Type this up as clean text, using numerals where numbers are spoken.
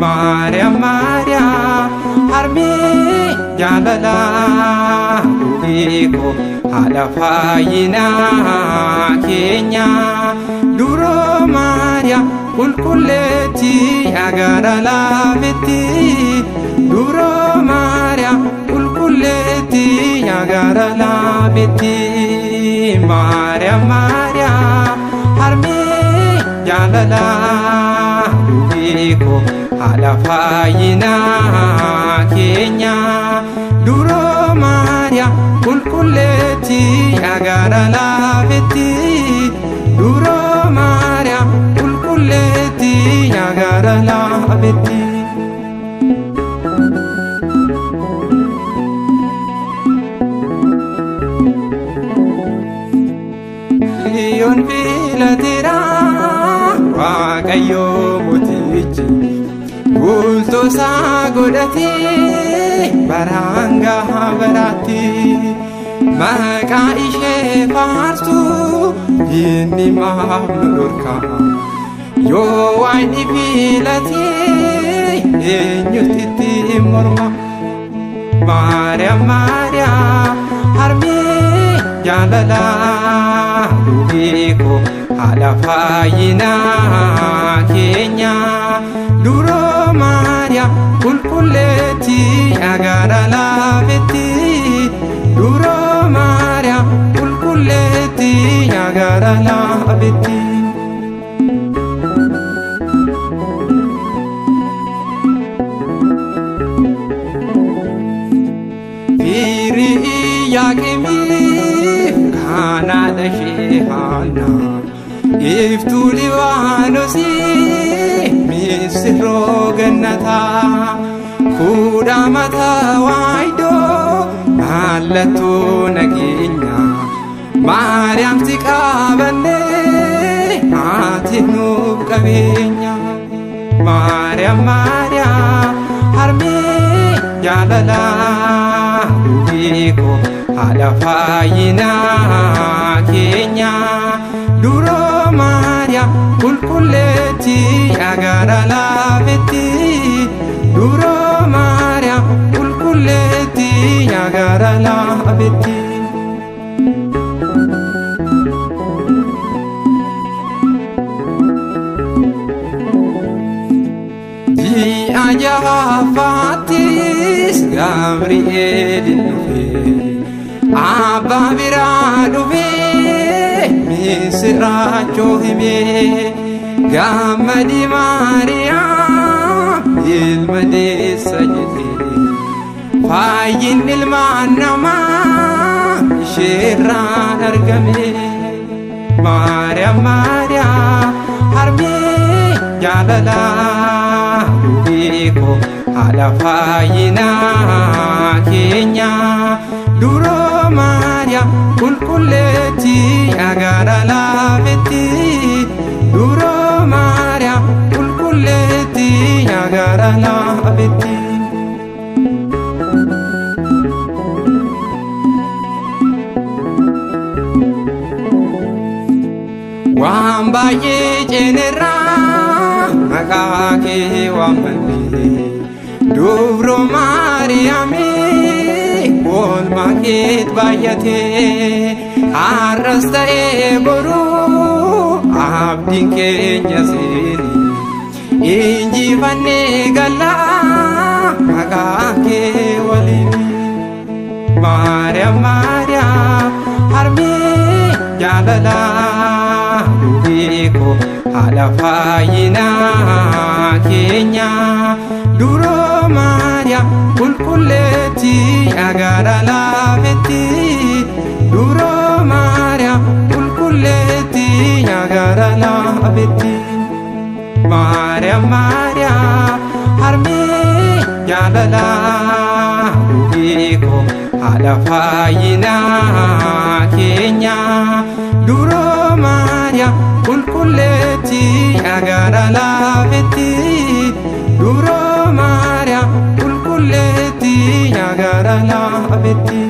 Maria Maria harmi jalala dubiko hala fayina kenya duro Maria kulkuleti agara laveti duro Maria kulkuleti agara laveti Maria Maria harmi jalala dubiko hala fayina kenya duro Maria kulkuleti agara laveti duro Maria kulkuleti agara laveti Yon filatira Waaqayyo mootichi Bulto sagodati baranga barati maka ishe farsu inni mahlurka yo waini filati enyutiti morma Maria Maria harmi jalala dubiko hala fayina kenya duro Maria kulkuleti agara laveti duro Maria kulkuleti agara laveti Firi yakimi kana dashihana iftu liwanosi misro gannata kudamata waido malatu naginya Maryam tikabane atinu kabenya Maryam Maria harmi jalala dubiko hala fayina kenya duro Maria kulkuleti agara laveti duro Maria kulkuleti agara laveti Di aja fatis Gabriel Abba biraduve misracho hime gamadi Maria ilmade sajde fayin ilmanama shirra argame Maria Maria harmi jalala dubiko hala fayina kenya duro Maria kulkuleti agara laveti duro Maria kulkuleti agara laveti Wambaye jenera magake wambali duro Maria me Ol maket bayate arrasta boru abdin kenya seni inji vanne gala magake walini Maria Maria harmi jalala dubiko hala fayina kenya duro Maria kulkuleti agara laveti duro Maria kulkuleti agara laveti Maria Maria jaalala du'eeko haadha fayyinaa keenya duroo Maariyaam qulqulleetti agaara laafetti duroo Maariyaam qulqulleetti agaara laafetti.